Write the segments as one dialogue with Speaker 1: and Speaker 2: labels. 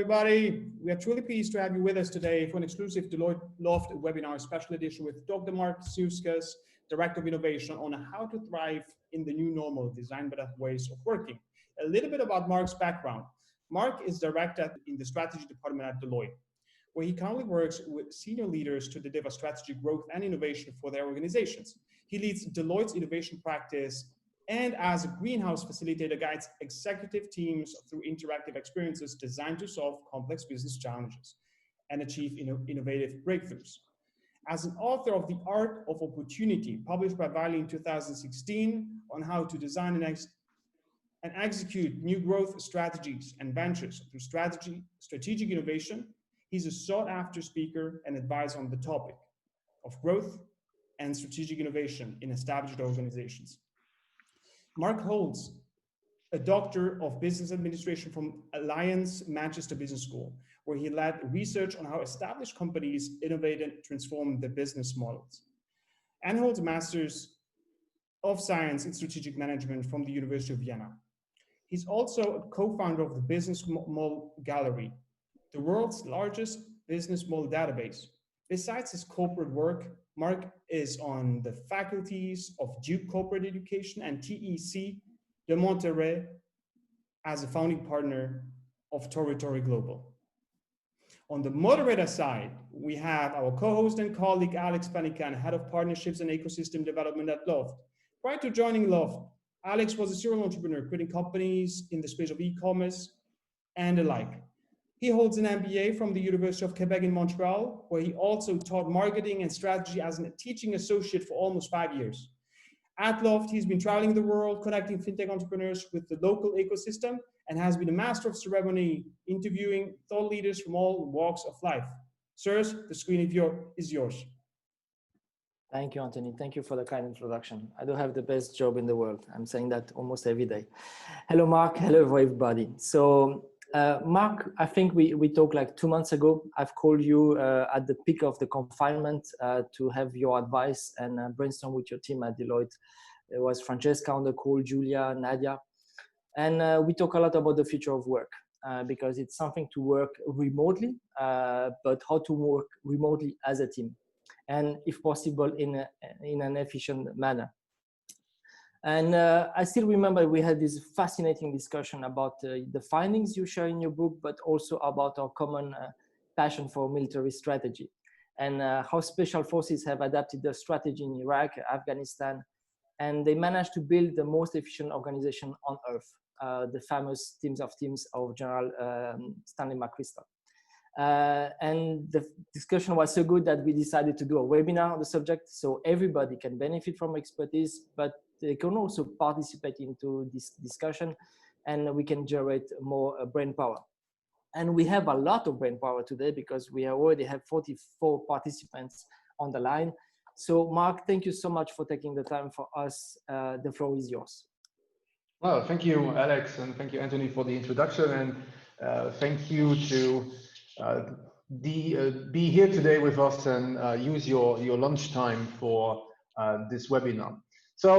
Speaker 1: everybody. We are truly pleased to have you with us today for an exclusive Deloitte LHoFT webinar special edition with Dr. Marc Sniukas, Director of Innovation, on how to thrive in the new normal, design better ways of working. A little bit about Marc's background. Marc is Director in the Strategy Department at Deloitte, where he currently works with senior leaders to deliver strategy, growth, and innovation for their organizations. He leads Deloitte's innovation practice and as a greenhouse facilitator guides executive teams through interactive experiences designed to solve complex business challenges and achieve innovative breakthroughs. As an author of The Art of Opportunity, published by Wiley in 2016, on how to design and execute new growth strategies and ventures through strategic innovation, he's a sought-after speaker and advisor on the topic of growth and strategic innovation in established organizations. Marc holds a Doctor of Business Administration from Alliance Manchester Business School, where he led research on how established companies innovate and transform their business models, and holds a Master's of Science in Strategic Management from the University of Vienna. He's also a co-founder of the Business Model Gallery, the world's largest business model database. Besides his corporate work, Marc is on the faculties of Duke Corporate Education and TEC de Monterrey as a founding partner of Territory Global. On the moderator side, we have our co-host and colleague, Alex Panican, Head of Partnerships and Ecosystem Development at LHoFT. Prior to joining LHoFT, Alex was a serial entrepreneur, creating companies in the space of e-commerce and the like. He holds an MBA from the University of Quebec in Montreal, where he also taught marketing and strategy as a teaching associate for almost 5 years. At LHoFT, he's been traveling the world, connecting fintech entrepreneurs with the local ecosystem, and has been a master of ceremony, interviewing thought leaders from all walks of life. Sirs, the screen is yours.
Speaker 2: Thank you, Anthony. Thank you for the kind introduction. I do have the best job in the world. I'm saying that almost every day. Hello, Marc. Hello, everybody. So, Marc, I think we talked like 2 months ago. I've called you at the peak of the confinement to have your advice and brainstorm with your team at Deloitte. There was Francesca on the call, Julia, Nadia. And we talk a lot about the future of work because it's something to work remotely, but how to work remotely as a team. And if possible, in an efficient manner. And I still remember we had this fascinating discussion about the findings you share in your book, but also about our common passion for military strategy and how special forces have adapted their strategy in Iraq, Afghanistan, and they managed to build the most efficient organization on earth, the famous teams of General Stanley McChrystal. And the discussion was so good that we decided to do a webinar on the subject so everybody can benefit from expertise, but they can also participate into this discussion and we can generate more brain power. And we have a lot of brain power today because we already have 44 participants on the line. So Marc, thank you so much for taking the time for us. The floor is yours.
Speaker 3: Well, thank you, Alex, and thank you, Anthony, for the introduction. And thank you to be here today with us and use your lunchtime for this webinar. So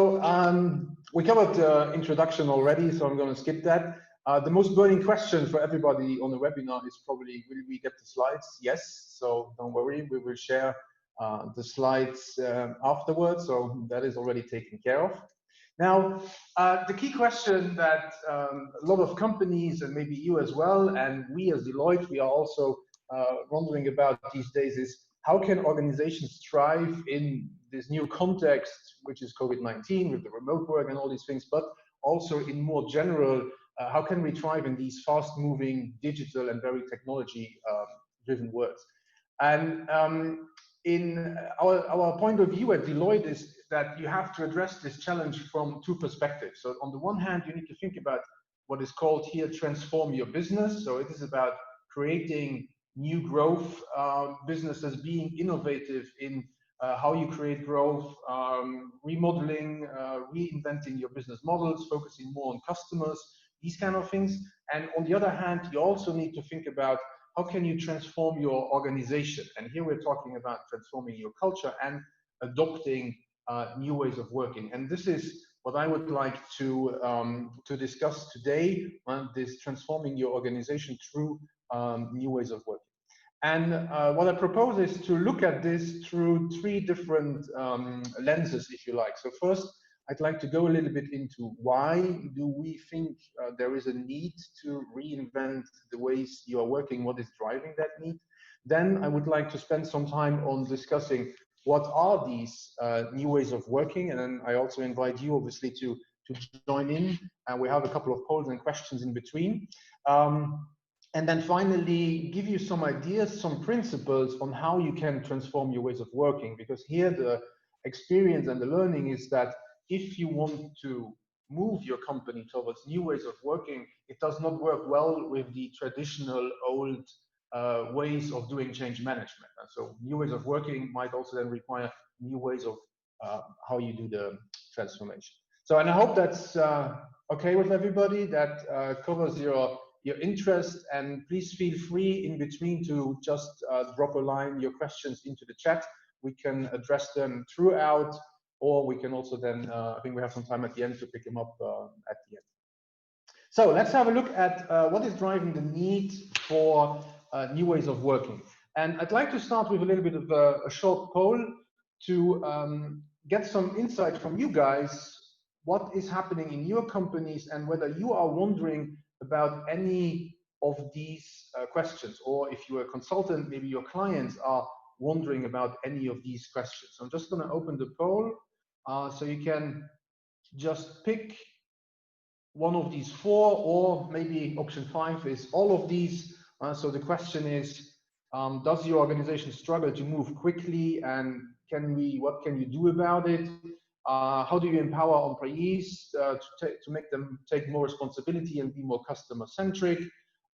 Speaker 3: we covered the introduction already, so I'm going to skip that. The most burning question for everybody on the webinar is probably, will we get the slides? Yes, so don't worry, we will share the slides afterwards, so that is already taken care of. Now, the key question that a lot of companies, and maybe you as well, and we as Deloitte, we are also wondering about these days is, how can organizations thrive in this new context, which is COVID-19, with the remote work and all these things, but also in more general, how can we thrive in these fast-moving, digital, and very technology-driven worlds? And in our point of view at Deloitte is that you have to address this challenge from two perspectives. So on the one hand, you need to think about what is called here transform your business. So it is about creating new growth businesses, being innovative in how you create growth, remodeling, reinventing your business models, focusing more on customers, these kind of things. And on the other hand, you also need to think about how can you transform your organization? And here we're talking about transforming your culture and adopting new ways of working. And this is what I would like to discuss today, this transforming your organization through new ways of working. And what I propose is to look at this through three different lenses, if you like. So first, I'd like to go a little bit into why do we think there is a need to reinvent the ways you are working, what is driving that need. Then I would like to spend some time on discussing what are these new ways of working, and then I also invite you obviously to join in, and we have a couple of polls and questions in between. And then finally, give you some ideas, some principles on how you can transform your ways of working. Because here the experience and the learning is that if you want to move your company towards new ways of working, it does not work well with the traditional old ways of doing change management. And so new ways of working might also then require new ways of how you do the transformation. So, and I hope that's okay with everybody, that covers your interest, and please feel free in between to just drop a line, your questions into the chat. We can address them throughout, or we can also then, I think we have some time at the end to pick them up at the end. So let's have a look at what is driving the need for new ways of working. And I'd like to start with a little bit of a short poll to get some insight from you guys, what is happening in your companies and whether you are wondering about any of these questions, or if you're a consultant, maybe your clients are wondering about any of these questions. So I'm just going to open the poll so you can just pick one of these four, or maybe option 5 is all of these. So the question is, does your organization struggle to move quickly, and what can you do about it? How do you empower employees to make them take more responsibility and be more customer centric?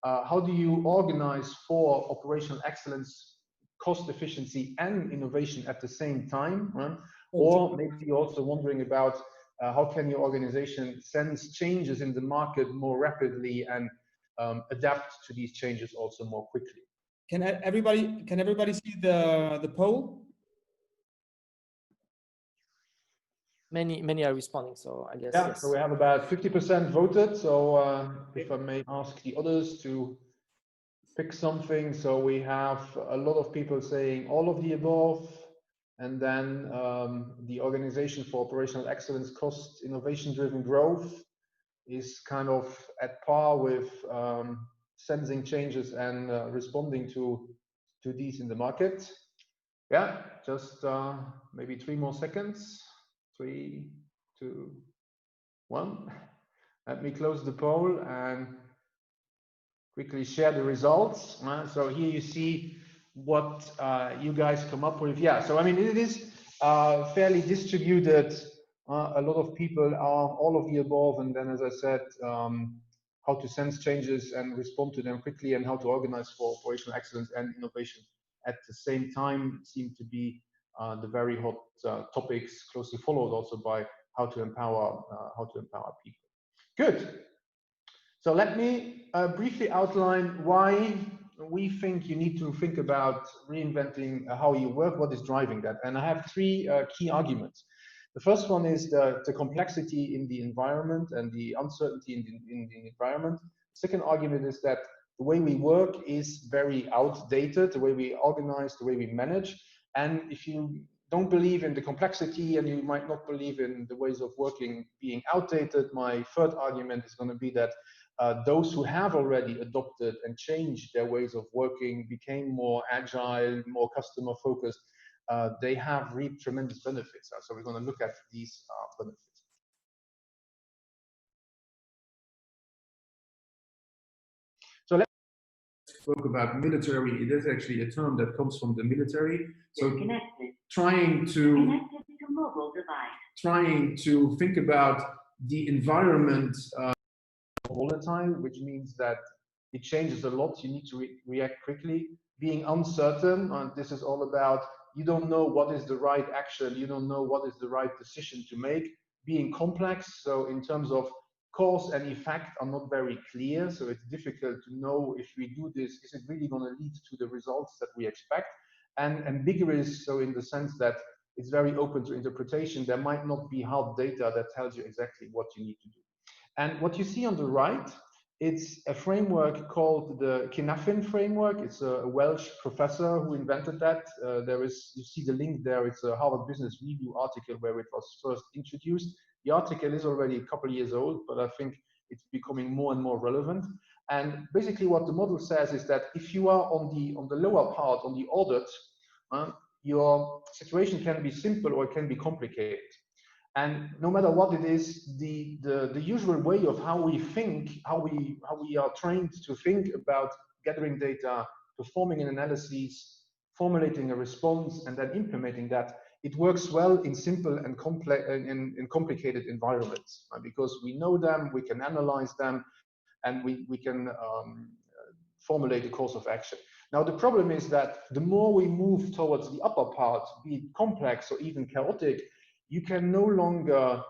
Speaker 3: How do you organize for operational excellence, cost efficiency and innovation at the same time? Right? Or maybe you're also wondering about how can your organization sense changes in the market more rapidly and adapt to these changes also more quickly?
Speaker 1: Can everybody see the poll?
Speaker 2: Many are responding, so I guess
Speaker 3: yeah.
Speaker 2: yes.
Speaker 3: So we have about 50% voted. So if I may ask the others to pick something. So we have a lot of people saying all of the above, and then the Organization for Operational Excellence, Cost, Innovation-Driven Growth is kind of at par with sensing changes and responding to these in the market. Yeah, just maybe 3 more seconds. 3, 2, 1. Let me close the poll and quickly share the results. So here you see what you guys come up with. Yeah, so I mean, it is fairly distributed. A lot of people are all of the above, and then, as I said, how to sense changes and respond to them quickly, and how to organize for operational excellence and innovation at the same time seem to be the very hot topics, closely followed also by how to empower people. Good. So let me briefly outline why we think you need to think about reinventing how you work, what is driving that. And I have 3 key arguments. The first one is the complexity in the environment and the uncertainty in the environment. Second argument is that the way we work is very outdated, the way we organize, the way we manage. And if you don't believe in the complexity, and you might not believe in the ways of working being outdated, my third argument is going to be that those who have already adopted and changed their ways of working, became more agile, more customer focused, they have reaped tremendous benefits. So we're going to look at these benefits. So let's talk about military. It is actually a term that comes from the military. So trying to think about the environment volatile, which means that it changes a lot. You need to react quickly. Being uncertain, this is all about you don't know what is the right action, you don't know what is the right decision to make. Being complex, so in terms of cause and effect are not very clear, so it's difficult to know if we do this, is it really going to lead to the results that we expect? And ambiguous, so in the sense that it's very open to interpretation. There might not be hard data that tells you exactly what you need to do. And what you see on the right It's a framework called the Cynefin framework. It's a Welsh professor who invented that. You see the link there. It's a Harvard Business Review article where it was first introduced. The article is already a couple of years old, but I think it's becoming more and more relevant. And basically what the model says is that if you are on the lower part, on the audit, your situation can be simple or it can be complicated. And no matter what it is, the usual way of how we think, how we are trained to think about gathering data, performing an analysis, formulating a response, and then implementing that, it works well in simple and complex in complicated environments, right? Because we know them, we can analyze them, and we can formulate a course of action. Now, the problem is that the more we move towards the upper part, be it complex or even chaotic, you can no longer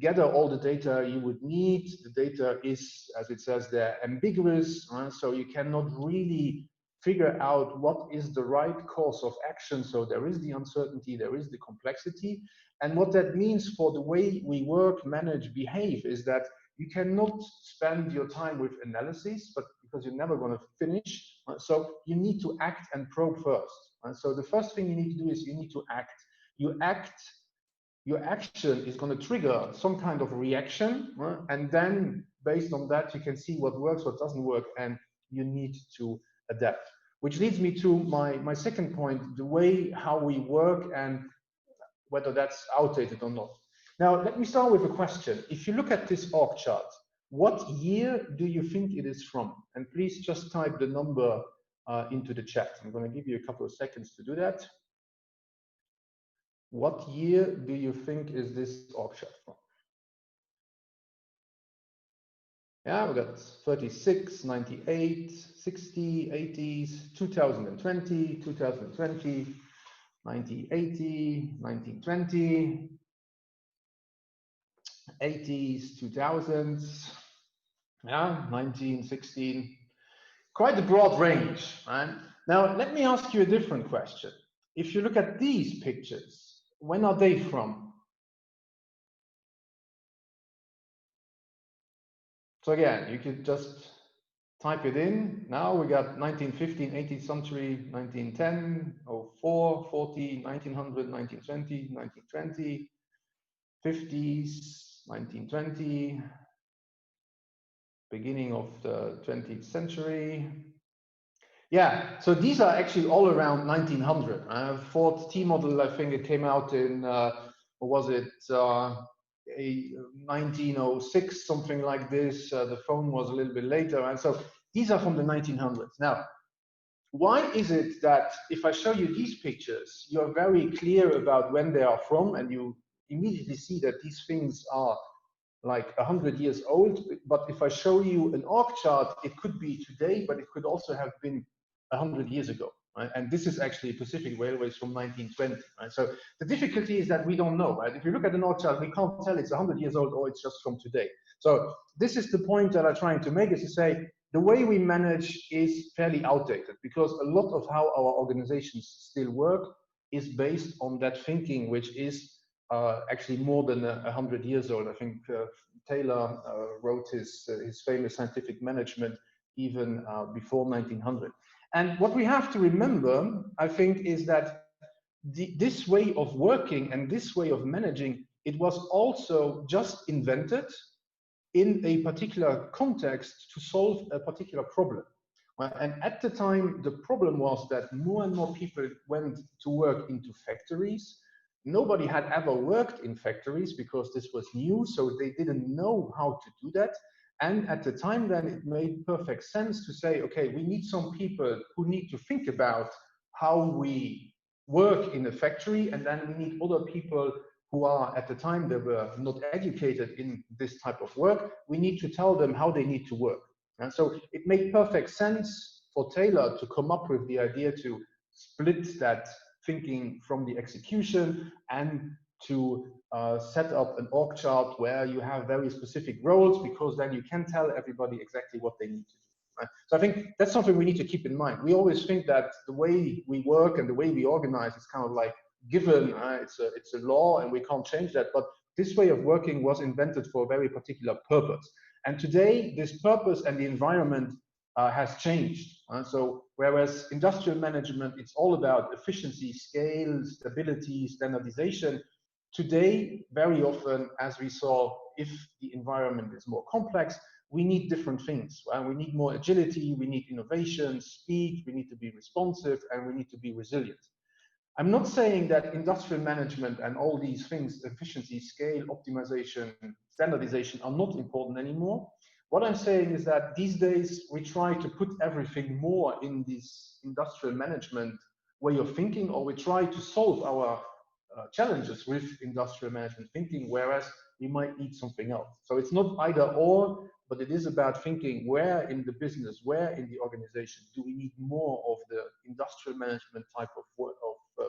Speaker 3: gather all the data you would need. The data is, as it says there, ambiguous, so you cannot really figure out what is the right course of action. So there is the uncertainty, there is the complexity. And what that means for the way we work, manage, behave is that you cannot spend your time with analysis, but because you're never going to finish. So you need to act and probe first. So the first thing you need to do is you need to act. Your action is going to trigger some kind of reaction, and then based on that, you can see what works, what doesn't work, and you need to adapt. Which leads me to my second point, the way how we work and whether that's outdated or not. Now, let me start with a question. If you look at this org chart, what year do you think it is from? And please just type the number into the chat. I'm going to give you a couple of seconds to do that. What year do you think is this org chart from? Yeah, we got 36, 98, 60, 80s, 2020, 2020, 1980, 1920, 80s, 2000s, yeah, 1916. Quite a broad range, right? Now, let me ask you a different question. If you look at these pictures, when are they from? So again, you could just type it in. Now we got 1915, 18th century, 1910, 04, 40, 1900, 1920, 1920, 50s, 1920, beginning of the 20th century. Yeah, so these are actually all around 1900. Ford T model, I think it came out in, what was it, 1906, something like this. The phone was a little bit later. And so these are from the 1900s. Now, why is it that if I show you these pictures, you're very clear about when they are from, and you immediately see that these things are like 100 years old? But if I show you an org chart, it could be today, but it could also have been 100 years ago, right? And this is actually Pacific Railways from 1920, right? So the difficulty is that we don't know, right? If you look at an org chart, we can't tell it's 100 years old or it's just from today. So this is the point that I'm trying to make, is to say the way we manage is fairly outdated, because a lot of how our organizations still work is based on that thinking, which is actually more than 100 years old. I think Taylor wrote his famous scientific management even before 1900. And what we have to remember, I think, is that this way of working and this way of managing, it was also just invented in a particular context to solve a particular problem. And at the time, the problem was that more and more people went to work into factories. Nobody had ever worked in factories because this was new, so they didn't know how to do that. And at the time then, it made perfect sense to say, okay, we need some people who need to think about how we work in a factory, and then we need other people who are, at the time, they were not educated in this type of work. We need to tell them how they need to work. And so it made perfect sense for Taylor to come up with the idea to split that thinking from the execution and to set up an org chart where you have very specific roles, because then you can tell everybody exactly what they need to do. Right? So I think that's something we need to keep in mind. We always think that the way we work and the way we organize is kind of like given, it's a law and we can't change that. But this way of working was invented for a very particular purpose. And today, this purpose and the environment has changed. So whereas industrial management, it's all about efficiency, scale, stability, standardization. Today, very often, as we saw, if the environment is more complex, we need different things. Right? We need more agility, we need innovation, speed, we need to be responsive, and we need to be resilient. I'm not saying that industrial management and all these things, efficiency, scale, optimization, standardization, are not important anymore. What I'm saying is that these days we try to put everything more in this industrial management way of thinking, or we try to solve our challenges with industrial management thinking, whereas we might need something else. So it's not either or, but it is about thinking where in the business, where in the organization do we need more of the industrial management type of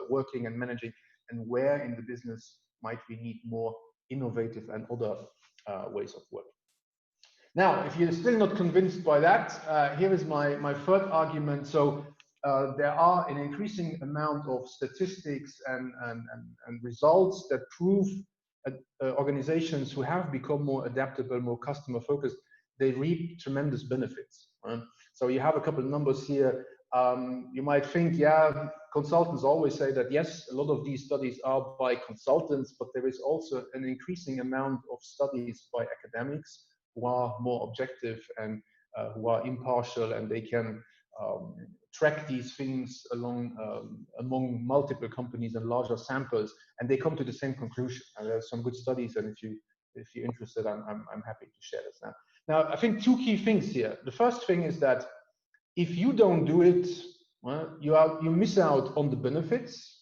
Speaker 3: working and managing, and where in the business might we need more innovative and other ways of working. Now, if you're still not convinced by that, here is my third argument. So there are an increasing amount of statistics and results that prove organizations who have become more adaptable, more customer focused, they reap tremendous benefits. Right? So you have a couple of numbers here. You might think, yeah, consultants always say that, yes, a lot of these studies are by consultants, but there is also an increasing amount of studies by academics who are more objective and who are impartial, and they can track these things along among multiple companies and larger samples, and they come to the same conclusion. And there are some good studies, and if you're interested, I'm happy to share this now. Now, I think two key things here. The first thing is that if you don't do it, well, you miss out on the benefits.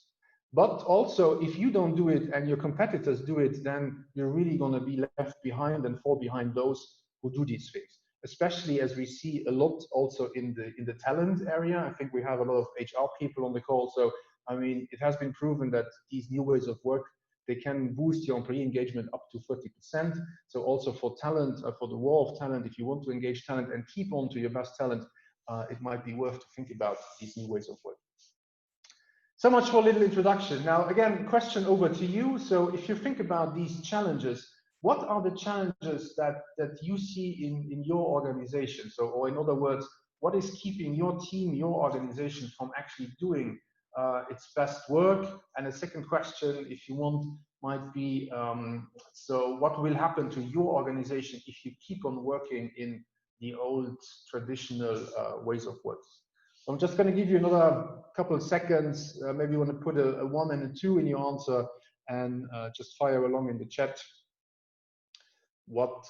Speaker 3: But also, if you don't do it and your competitors do it, then you're really going to be left behind and fall behind those who do these things. Especially as we see a lot also in the talent area. I think we have a lot of HR people on the call. So, I mean, it has been proven that these new ways of work, they can boost your employee engagement up to 30%. So also for talent, for the war of talent, if you want to engage talent and keep on to your best talent, it might be worth to think about these new ways of working. So much for a little introduction. Now, again, question over to you. So if you think about these challenges, what are the challenges that you see in your organization? So, or in other words, what is keeping your team, your organization from actually doing its best work? And a second question, if you want, might be, so what will happen to your organization if you keep on working in the old traditional ways of work? So I'm just going to give you another couple of seconds. Maybe you want to put a 1 and a 2 in your answer, and just fire along in the chat what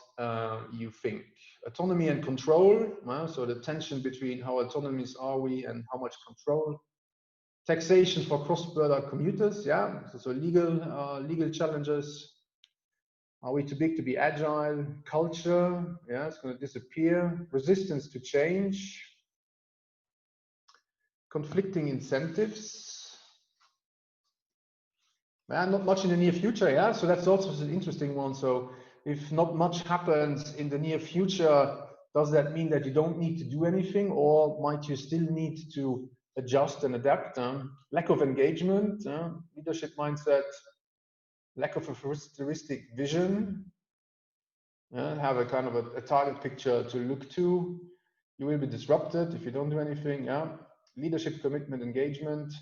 Speaker 3: you think. Autonomy and control, so the tension between how autonomous are we and how much control. Taxation for cross-border commuters, yeah, so legal challenges. Are we too big to be agile? Culture, yeah, it's going to disappear. Resistance to change. Conflicting incentives. Not much in the near future, yeah, so that's also an interesting one. So if not much happens in the near future, does that mean that you don't need to do anything, or might you still need to adjust and adapt? Lack of engagement, leadership mindset, lack of a futuristic vision, have a kind of a target picture to look to. You will be disrupted if you don't do anything. Yeah, leadership, commitment, engagement,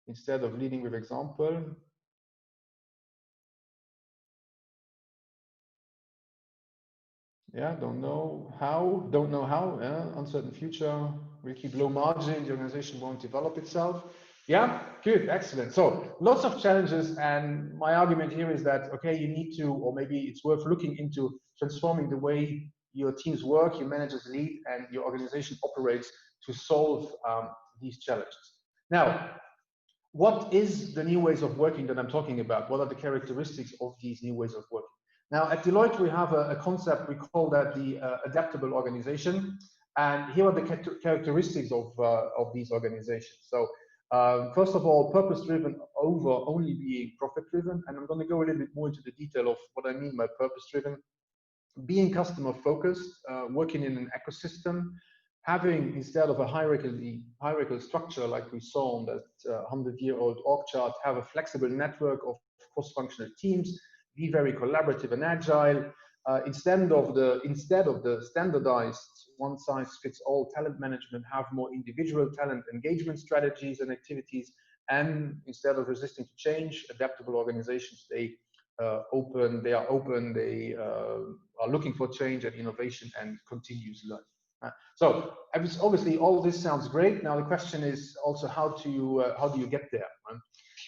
Speaker 3: instead of leading with example. Yeah, don't know how, yeah, uncertain future, we'll keep low margin, the organization won't develop itself. Yeah, good, excellent. So lots of challenges, and my argument here is that, okay, you need to, or maybe it's worth looking into transforming the way your teams work, your managers lead, and your organization operates to solve these challenges. Now, what is the new ways of working that I'm talking about? What are the characteristics of these new ways of working? Now, at Deloitte, we have a concept, we call that the adaptable organization. And here are the characteristics of these organizations. So first of all, purpose-driven over only being profit-driven. And I'm going to go a little bit more into the detail of what I mean by purpose-driven. Being customer-focused, working in an ecosystem, having, instead of a hierarchical structure like we saw on that 100-year-old org chart, have a flexible network of cross-functional teams, be very collaborative and agile, instead of the standardized one-size-fits-all talent management, have more individual talent engagement strategies and activities. And instead of resisting to change, adaptable organizations, they are open, they are looking for change and innovation and continuous learning. So obviously all this sounds great. Now the question is also how do you get there?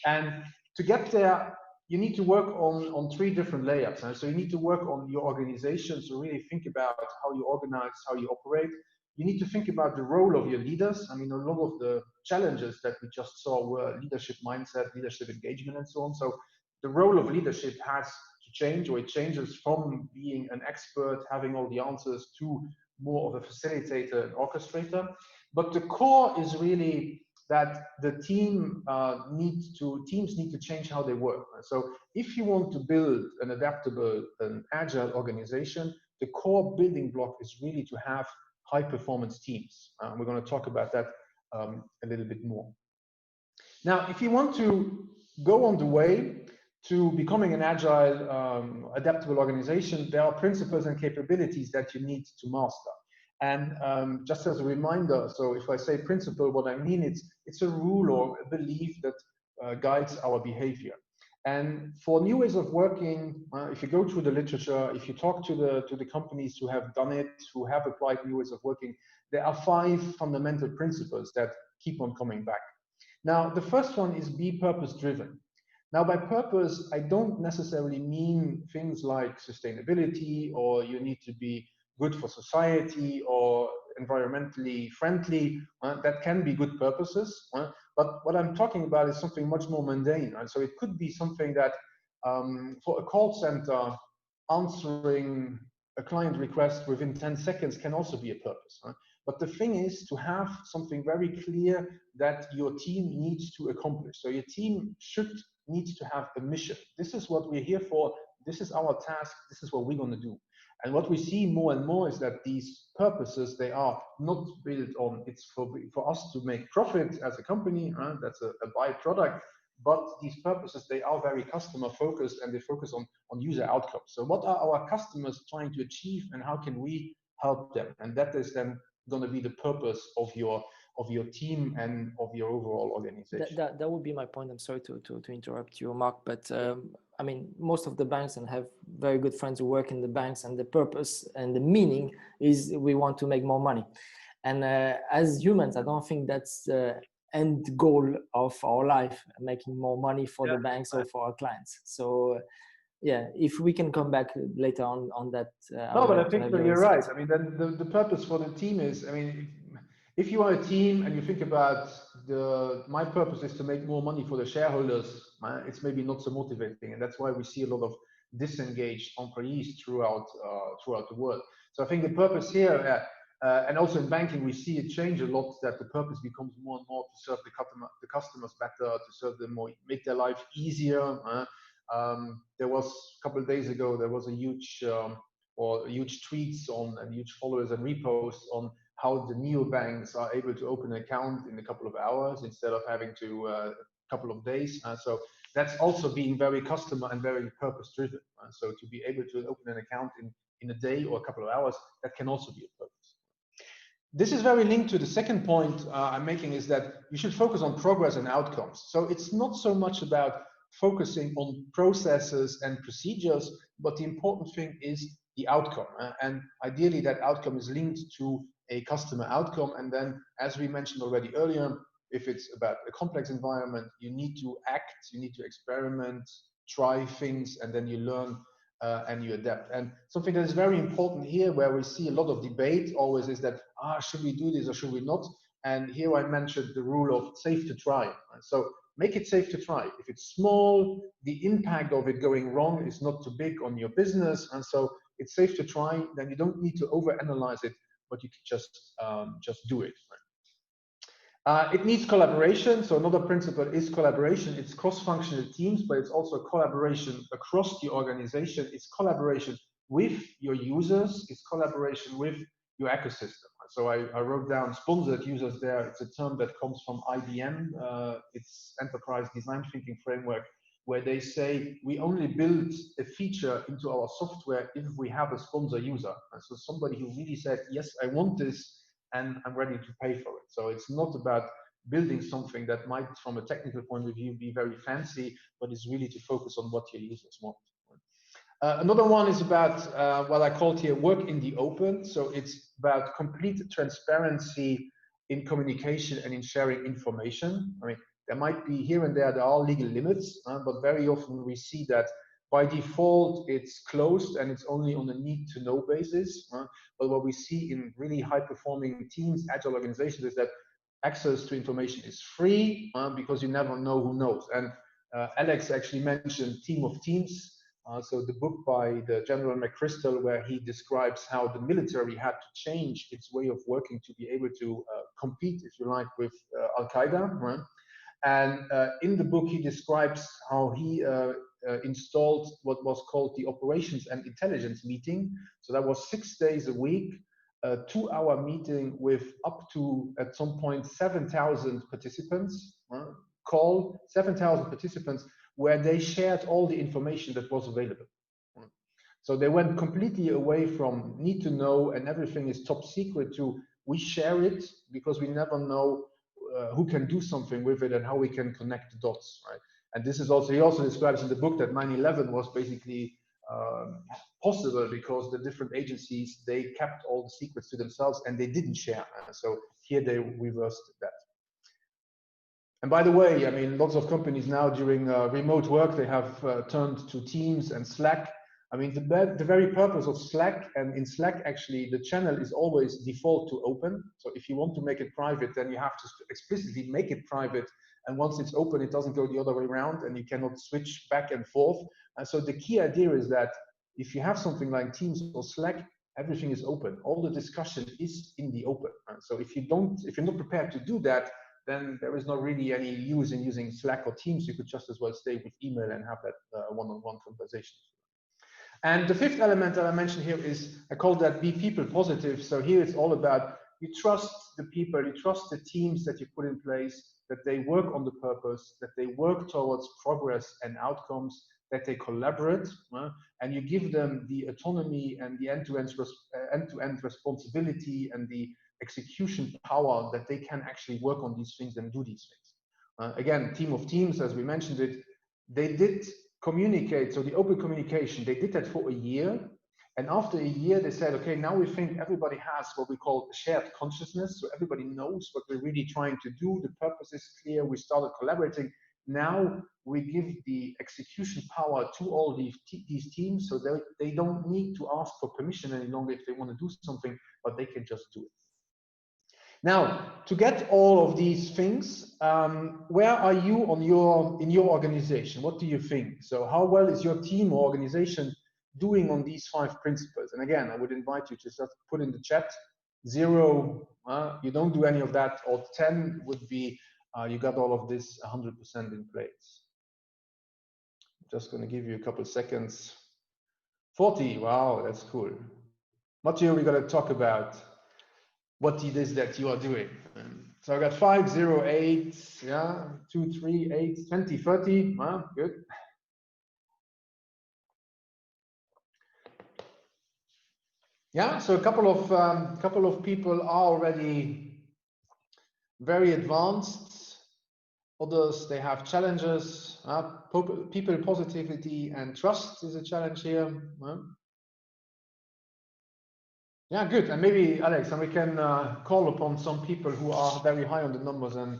Speaker 3: And to get there, you need to work on three different layers. So you need to work on your organization, so really think about how you organize, how you operate. You need to think about the role of your leaders. I mean, a lot of the challenges that we just saw were leadership mindset, leadership engagement, and so on. So the role of leadership has to change, or it changes from being an expert, having all the answers, to more of a facilitator and orchestrator. But the core is really that the teams need to change how they work. So if you want to build an adaptable and agile organization, the core building block is really to have high performance teams. We're going to talk about that a little bit more. Now, if you want to go on the way to becoming an agile, adaptable organization, there are principles and capabilities that you need to master. And just as a reminder, so if I say principle, what I mean it's a rule or a belief that guides our behavior. And for new ways of working, if you go through the literature, if you talk to the companies who have done it, who have applied new ways of working, there are 5 fundamental principles that keep on coming back. Now, the first one is be purpose-driven. Now, by purpose, I don't necessarily mean things like sustainability, or you need to be good for society or environmentally friendly. That can be good purposes. But what I'm talking about is something much more mundane. So it could be something that for a call center, answering a client request within 10 seconds can also be a purpose. But the thing is to have something very clear that your team needs to accomplish. So your team needs to have a mission. This is what we're here for. This is our task. This is what we're going to do. And what we see more and more is that these purposes, they are not built on, it's for us to make profit as a company, that's a byproduct, but these purposes, they are very customer focused, and they focus on user outcomes. So what are our customers trying to achieve, and how can we help them? And that is then going to be the purpose of your team and of your overall organization.
Speaker 2: That would be my point. I'm sorry to interrupt you, Mark, but I mean, most of the banks, and have very good friends who work in the banks, and the purpose and the meaning is we want to make more money. And as humans, I don't think that's the end goal of our life, making more money for the banks or for our clients. So yeah, if we can come back later on that.
Speaker 3: No, but I think that you're right. I mean, then the purpose for the team is, I mean, if you are a team and you think about my purpose is to make more money for the shareholders, it's maybe not so motivating, and that's why we see a lot of disengaged employees throughout the world. So I think the purpose here, and also in banking, we see it change a lot, that the purpose becomes more and more to serve the customers better, to serve them more, make their life easier. There was a couple of days ago, there was a huge tweets on and huge followers and reposts on how the neobanks are able to open an account in a couple of hours instead of having to a couple of days. So that's also being very customer and very purpose driven. So to be able to open an account in a day or a couple of hours, that can also be a purpose. This is very linked to the second point I'm making, is that you should focus on progress and outcomes. So it's not so much about focusing on processes and procedures, but the important thing is the outcome. And ideally that outcome is linked to a customer outcome. And then, as we mentioned already earlier, if it's about a complex environment, you need to act, you need to experiment, try things, and then you learn and you adapt. And something that is very important here, where we see a lot of debate always, is that, should we do this or should we not? And here I mentioned the rule of safe to try. So make it safe to try. If it's small, the impact of it going wrong is not too big on your business. And so it's safe to try, then you don't need to overanalyze it, but you can just do it. It needs collaboration. So another principle is collaboration. It's cross-functional teams, but it's also collaboration across the organization. It's collaboration with your users. It's collaboration with your ecosystem. So I wrote down sponsored users there. It's a term that comes from IBM. It's Enterprise Design Thinking Framework. where they say we only build a feature into our software if we have a sponsor user. And so somebody who really said, yes, I want this and I'm ready to pay for it. So it's not about building something that might, from a technical point of view, be very fancy, but it's really to focus on what your users want. Another one is about what I called here work in the open. So it's about complete transparency in communication and in sharing information. I mean, there might be here and there are legal limits, but very often we see that by default it's closed and it's only on a need-to-know basis. But what we see in really high-performing teams, agile organizations, is that access to information is free because you never know who knows. And Alex actually mentioned Team of Teams. So the book by the General McChrystal, where he describes how the military had to change its way of working to be able to compete, if you like, with Al-Qaeda. Right? And in the book, he describes how he installed what was called the Operations and Intelligence meeting. So that was 6 days a week, a 2-hour meeting with up to, at some point, 7,000 participants, call 7,000 participants, where they shared all the information that was available. So they went completely away from need to know and everything is top secret to we share it because we never know who can do something with it and how we can connect the dots, right? And this is also, he also describes in the book that 9/11 was basically possible because the different agencies, they kept all the secrets to themselves and they didn't share. So here they reversed that. And by the way, I mean, lots of companies now during remote work, they have turned to Teams and Slack. I mean, the very purpose of Slack, and in Slack, actually, the channel is always default to open. So if you want to make it private, then you have to explicitly make it private. And once it's open, it doesn't go the other way around, and you cannot switch back and forth. And so the key idea is that if you have something like Teams or Slack, everything is open. All the discussion is in the open. So if you're not prepared to do that, then there is not really any use in using Slack or Teams. You could just as well stay with email and have that one-on-one conversation. And the fifth element that I mentioned here is, I call that be people positive. So here it's all about you trust the people, you trust the teams that you put in place, that they work on the purpose, that they work towards progress and outcomes, that they collaborate, and you give them the autonomy and the end-to-end responsibility and the execution power that they can actually work on these things and do these things. Again, Team of Teams, as we mentioned it, they did communicate, so the open communication, they did that for a year. And after a year, they said, okay, now we think everybody has what we call shared consciousness. So everybody knows what we're really trying to do. The purpose is clear. We started collaborating. Now we give the execution power to all these teams, so they don't need to ask for permission any longer if they want to do something, but they can just do it. Now, to get all of these things, where are you in your organization? What do you think? So how well is your team or organization doing on these 5 principles? And again, I would invite you to just put in the chat, 0, you don't do any of that, or 10 would be, you got all of this 100% in place. I'm just going to give you a couple seconds. 40, wow, that's cool. Matteo, we're going to talk about what it is that you are doing. So I got 5, 0, 8, yeah, 2, 3, 8, 20, 30, good. Yeah, so a couple of people are already very advanced. Others, they have challenges. People positivity and trust is a challenge here. Yeah, good. And maybe, Alex, and we can call upon some people who are very high on the numbers and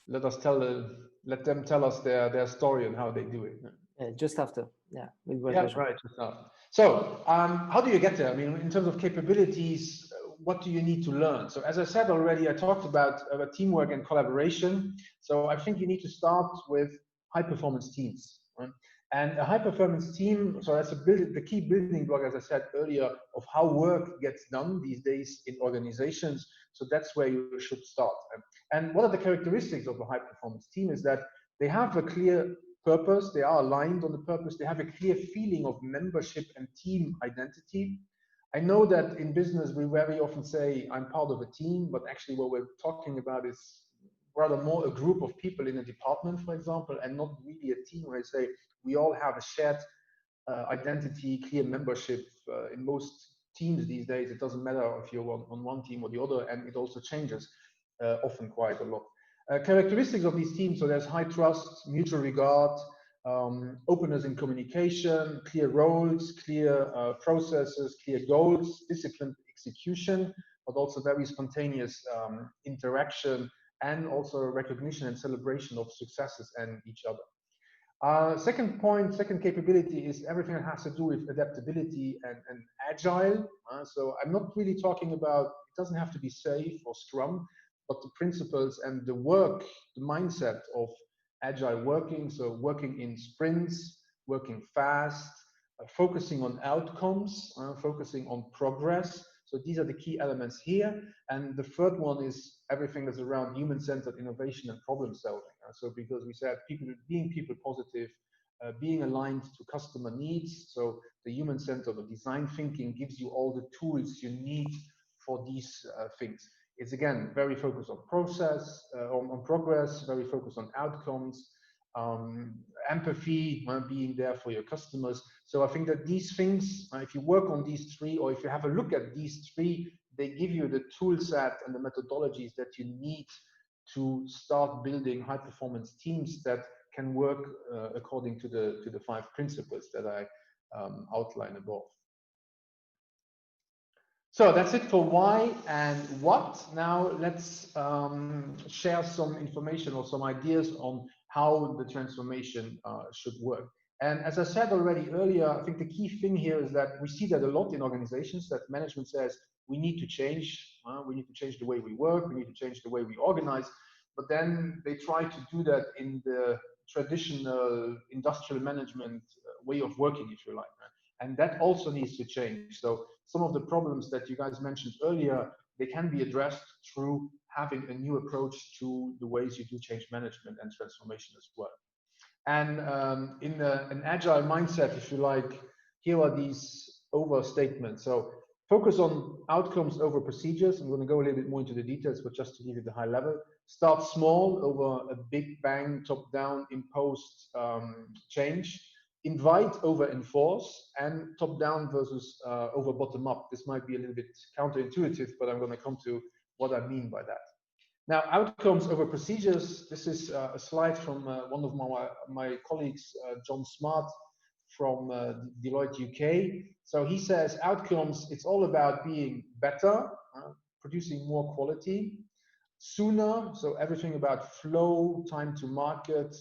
Speaker 3: let them tell us their story and how they do it.
Speaker 2: Just after, yeah.
Speaker 3: Yeah, right. Just after. So, how do you get there? I mean, in terms of capabilities, what do you need to learn? So, as I said already, I talked about teamwork and collaboration. So, I think you need to start with high-performance teams. Right? And a high-performance team, so that's the key building block, as I said earlier, of how work gets done these days in organizations. So that's where you should start. And one of the characteristics of a high-performance team is that they have a clear purpose, they are aligned on the purpose, they have a clear feeling of membership and team identity. I know that in business, we very often say, I'm part of a team, but actually what we're talking about is rather more a group of people in a department, for example, and not really a team where I say we all have a shared identity, clear membership. In most teams these days, it doesn't matter if you're on one team or the other, and it also changes often quite a lot. Characteristics of these teams, so there's high trust, mutual regard, openness in communication, clear roles, clear processes, clear goals, disciplined execution, but also very spontaneous interaction, and also recognition and celebration of successes and each other. Second point, second capability is everything that has to do with adaptability and agile. So I'm not really talking about, it doesn't have to be safe or Scrum, but the principles and the work, the mindset of agile working. So working in sprints, working fast, focusing on outcomes, focusing on progress. So these are the key elements here. And the third one is everything that's around human-centered innovation and problem solving. So because we said being people positive, being aligned to customer needs. So the human-centered or design thinking gives you all the tools you need for these things. It's again very focused on process, on progress, very focused on outcomes, empathy, being there for your customers. So I think that these things, if you work on these three, or if you have a look at these three, they give you the tool set and the methodologies that you need to start building high performance teams that can work according to the 5 principles that I outlined above. So that's it for why and what. Now let's share some information or some ideas on how the transformation should work. And as I said already earlier, I think the key thing here is that we see that a lot in organizations, that management says we need to change the way we work, we need to change the way we organize, but then they try to do that in the traditional industrial management way of working, if you like. And that also needs to change. So some of the problems that you guys mentioned earlier, they can be addressed through having a new approach to the ways you do change management and transformation as well. And in an agile mindset, if you like, here are these overstatements. So focus on outcomes over procedures. I'm going to go a little bit more into the details, but just to give you the high level. Start small over a big bang, top-down imposed change. Invite over enforce, and top-down versus over bottom-up. This might be a little bit counterintuitive, but I'm going to come to what I mean by that. Now, outcomes over procedures. This is a slide from one of my colleagues, John Smart from Deloitte UK. So he says outcomes, it's all about being better, producing more quality, sooner, so everything about flow, time to market,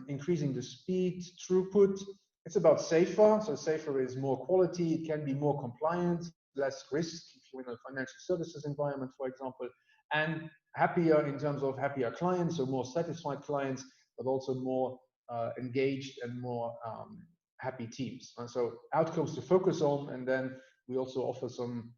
Speaker 3: increasing the speed, throughput. It's about safer, so safer is more quality, it can be more compliant, less risk if you're in a financial services environment, for example, and happier in terms of happier clients, so more satisfied clients, but also more engaged and more happy teams. And so outcomes to focus on, and then we also offer some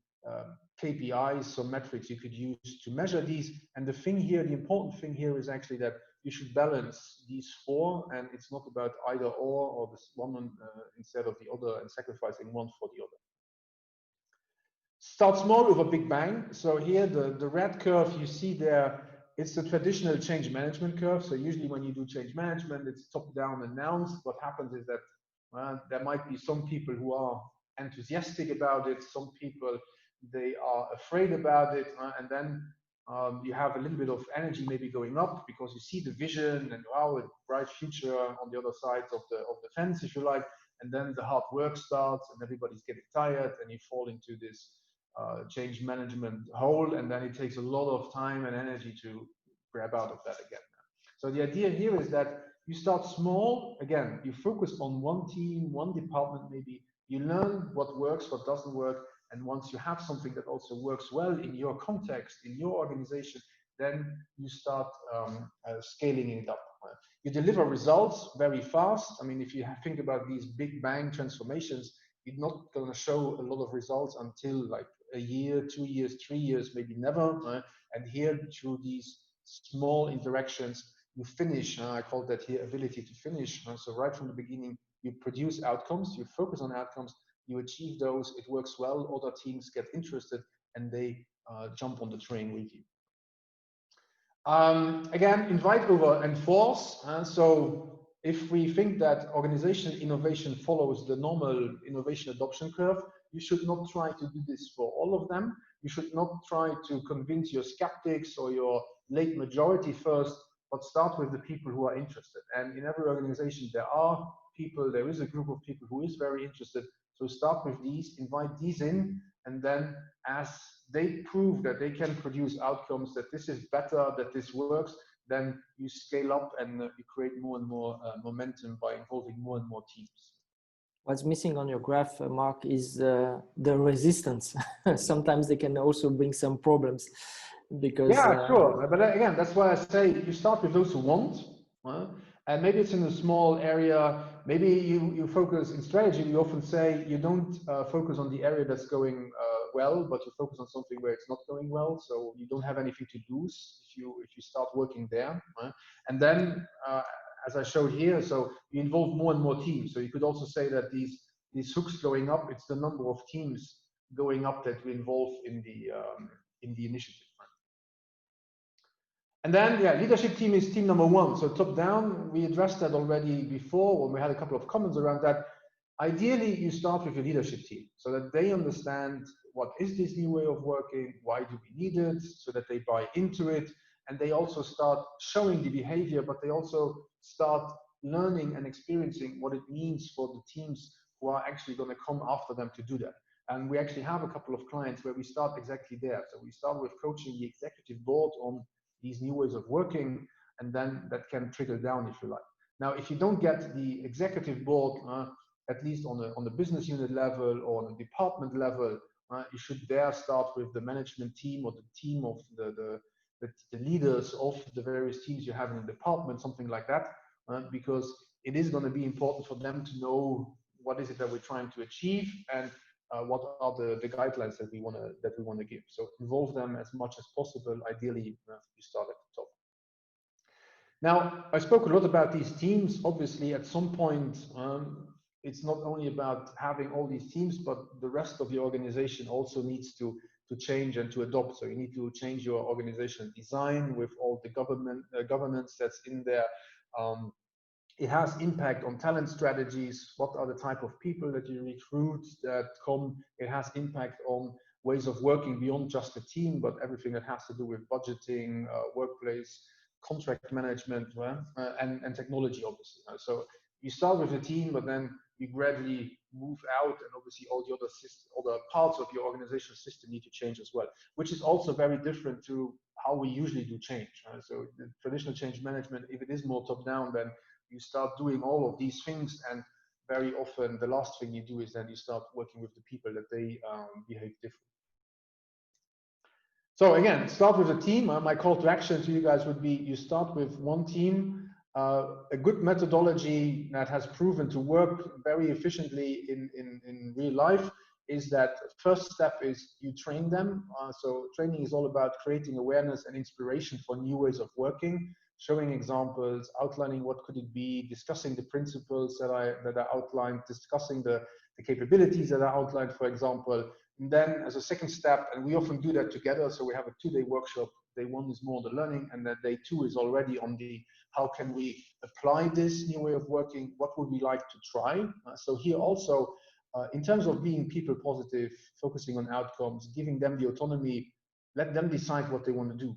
Speaker 3: KPIs, some metrics you could use to measure these. And the thing here, the important thing here is actually that you should balance these 4, and it's not about either or this one instead of the other and sacrificing one for the other. Start small over big bang. So here the red curve you see there, it's the traditional change management curve. So usually when you do change management, it's top-down announced. What happens is that there might be some people who are enthusiastic about it, some people they are afraid about it, and then you have a little bit of energy maybe going up because you see the vision and wow, a bright future on the other side of the fence, if you like, and then the hard work starts and everybody's getting tired and you fall into this change management hole, and then it takes a lot of time and energy to grab out of that again. So the idea here is that you start small. Again, you focus on one team, one department maybe. You learn what works, what doesn't work. And once you have something that also works well in your context, in your organization, then you start scaling it up. You deliver results very fast. I mean, if you think about these big bang transformations, you're not going to show a lot of results until like a year, 2 years, 3 years, maybe never. And here, through these small interactions, you finish. I call that here ability to finish. So right from the beginning, you produce outcomes, you focus on outcomes, you achieve those, it works well, other teams get interested, and they jump on the train with you. Again, invite over enforce. So if we think that organization innovation follows the normal innovation adoption curve, you should not try to do this for all of them. You should not try to convince your skeptics or your late majority first, but start with the people who are interested. And in every organization, there is a group of people who is very interested. So start with these, invite these in, and then as they prove that they can produce outcomes, that this is better, that this works, then you scale up and you create more and more momentum by involving more and more teams.
Speaker 2: What's missing on your graph, Mark, is the resistance. Sometimes they can also bring some problems because...
Speaker 3: Yeah, sure. But again, that's why I say you start with those who want. And maybe it's in a small area. Maybe you focus in strategy. We often say you don't focus on the area that's going well, but you focus on something where it's not going well. So you don't have anything to lose if you start working there. And then, as I showed here, so you involve more and more teams. So you could also say that these hooks going up, it's the number of teams going up that we involve in the initiative. And then, yeah, leadership team is team number one. So top down, we addressed that already before when we had a couple of comments around that. Ideally, you start with your leadership team so that they understand what is this new way of working, why do we need it, so that they buy into it. And they also start showing the behavior, but they also start learning and experiencing what it means for the teams who are actually going to come after them to do that. And we actually have a couple of clients where we start exactly there. So we start with coaching the executive board on these new ways of working, and then that can trickle down if you like. Now, if you don't get the executive board, at least on the business unit level or on the department level, you should there start with the management team or the team of the leaders of the various teams you have in the department, something like that, because it is going to be important for them to know what is it that we're trying to achieve and what are the guidelines that we want to give. So involve them as much as possible. Ideally, you start at the top. Now, I spoke a lot about these teams. Obviously, at some point, it's not only about having all these teams, but the rest of your organization also needs to change and to adopt. So you need to change your organizational design with all the governance that's in there. It has impact on talent strategies. What are the type of people that you recruit that come? It has impact on ways of working beyond just the team, but everything that has to do with budgeting, workplace, contract management, and technology, obviously. So you start with a team, but then you gradually move out, and obviously all the other parts of your organizational system need to change as well, which is also very different to how we usually do change. So the traditional change management, if it is more top-down, then you start doing all of these things, and very often the last thing you do is then you start working with the people that they behave differently. So again, start with a team. My call to action to you guys would be you start with one team. A good methodology that has proven to work very efficiently in real life is that first step is you train them. So training is all about creating awareness and inspiration for new ways of working, showing examples, outlining what could it be, discussing the principles that are outlined, discussing the capabilities that are outlined, for example. And then as a second step, and we often do that together, so we have a 2-day workshop. Day 1 is more on the learning, and then day 2 is already on the how can we apply this new way of working, what would we like to try. So here also, in terms of being people positive, focusing on outcomes, giving them the autonomy, let them decide what they want to do.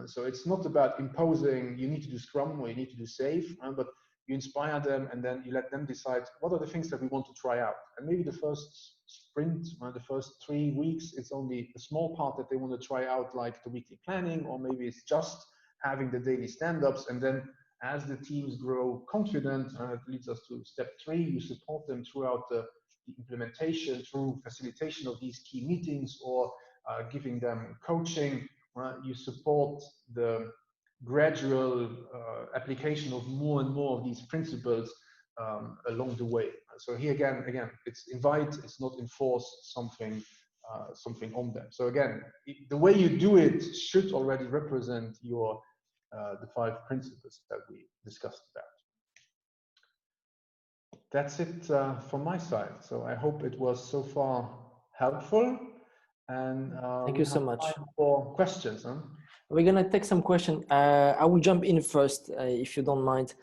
Speaker 3: So it's not about imposing, you need to do Scrum or you need to do SAFe, but you inspire them and then you let them decide what are the things that we want to try out. And maybe the first sprint, the first 3 weeks, it's only a small part that they want to try out, like the weekly planning, or maybe it's just having the daily stand-ups. And then as the teams grow confident, it leads us to step 3, you support them throughout the implementation through facilitation of these key meetings or giving them coaching. You support the gradual application of more and more of these principles along the way. So here again, it's invite, it's not enforce something on them. So again, the way you do it should already represent your the 5 principles that we discussed about. That's it from my side. So I hope it was so far helpful. And
Speaker 2: thank you so much
Speaker 3: for questions.
Speaker 2: We're going to take some questions. I will jump in first, if you don't mind.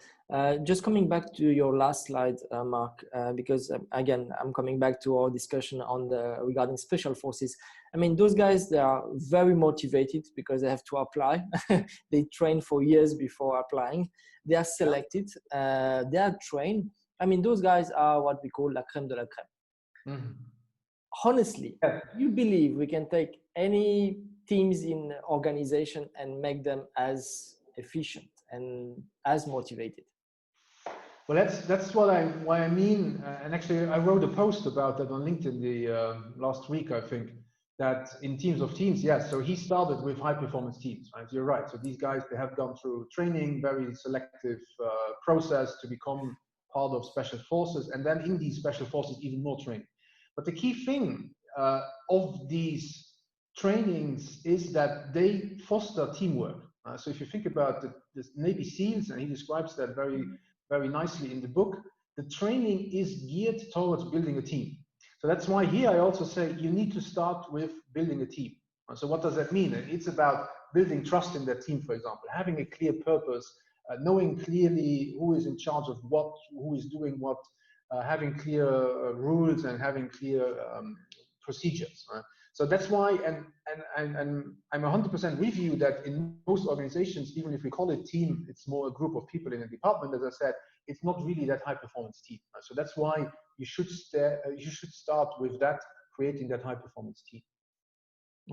Speaker 2: Just coming back to your last slide, Mark, because again, I'm coming back to our discussion on regarding special forces. I mean, those guys, they are very motivated because they have to apply. They train for years before applying. They are selected. They are trained. I mean, those guys are what we call la crème de la crème. Mm-hmm. Honestly, do you believe we can take any teams in organization and make them as efficient and as motivated?
Speaker 3: Well, that's what I mean, and actually I wrote a post about that on LinkedIn the last week, I think, that in teams of teams, yes. So he started with high performance teams, right? You're right. So these guys, they have gone through training, very selective process to become part of special forces, and then in these special forces, even more training. But the key thing of these trainings is that they foster teamwork. So if you think about the Navy SEALs, and he describes that very nicely in the book, the training is geared towards building a team. So that's why here I also say you need to start with building a team. So what does that mean? It's about building trust in that team, for example, having a clear purpose, knowing clearly who is in charge of what, who is doing what, having clear rules and having clear procedures. So that's why, and I'm 100% with you that in most organizations, even if we call it team, it's more a group of people in a department. As I said, it's not really that high performance team. So that's why you should start with that, creating that high performance team.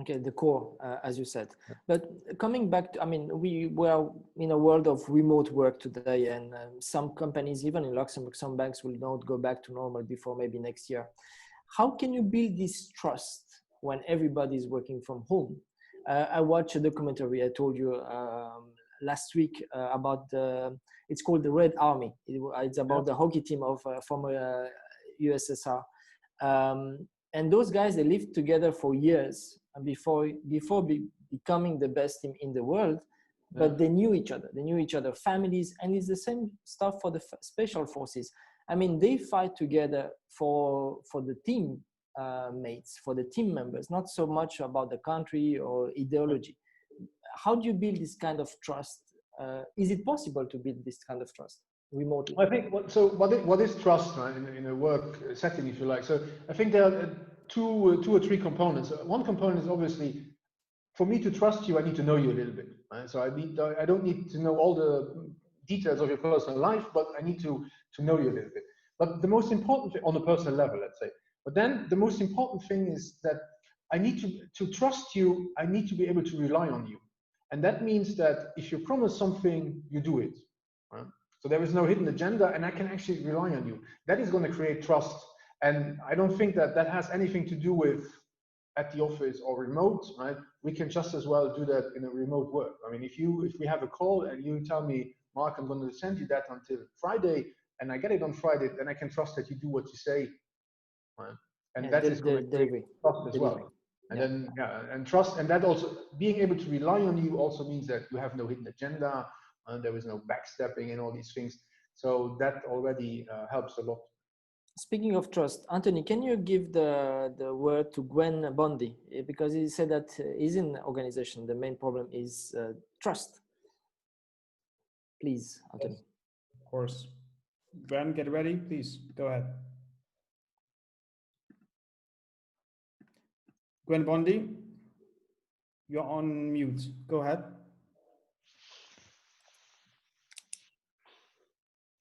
Speaker 2: Okay, the core, as you said. But coming back to, I mean, we are in a world of remote work today, and some companies, even in Luxembourg, some banks will not go back to normal before maybe next year. How can you build this trust when everybody is working from home? I watched a documentary, I told you last week about it's called the Red Army. It's about the hockey team of former USSR. And those guys, they lived together for years before becoming the best team in the world, but they knew each other. They knew each other, families, and it's the same stuff for the special forces. I mean, they fight together for the team mates, for the team members, not so much about the country or ideology. How do you build this kind of trust? Is it possible to build this kind of trust remotely?
Speaker 3: I think what is trust, right, in a work setting, if you like? So I think there are two or three components. One component is obviously, for me to trust you, I need to know you a little bit. Right? So I don't need to know all the details of your personal life, but I need to know you a little bit. But the most important thing, on a personal level, let's say. But then the most important thing is that I need to trust you. I need to be able to rely on you, and that means that if you promise something, you do it. Right? So there is no hidden agenda, and I can actually rely on you. That is going to create trust. And I don't think that that has anything to do with at the office or remote, right? We can just as well do that in a remote work. I mean, if we have a call and you tell me, Mark, I'm going to send you that until Friday, and I get it on Friday, then I can trust that you do what you say, right? And that is going to create trust as well. And then, and trust, and that also, being able to rely on you also means that you have no hidden agenda, and there is no backstepping and all these things. So that already helps a lot.
Speaker 2: Speaking of trust, Anthony, can you give the word to Gwen Bondi? Because he said that he's in organization. The main problem is trust. Please, Anthony.
Speaker 1: Yes, of course. Gwen, get ready, please. Go ahead. Gwen Bondi, you're on mute. Go ahead.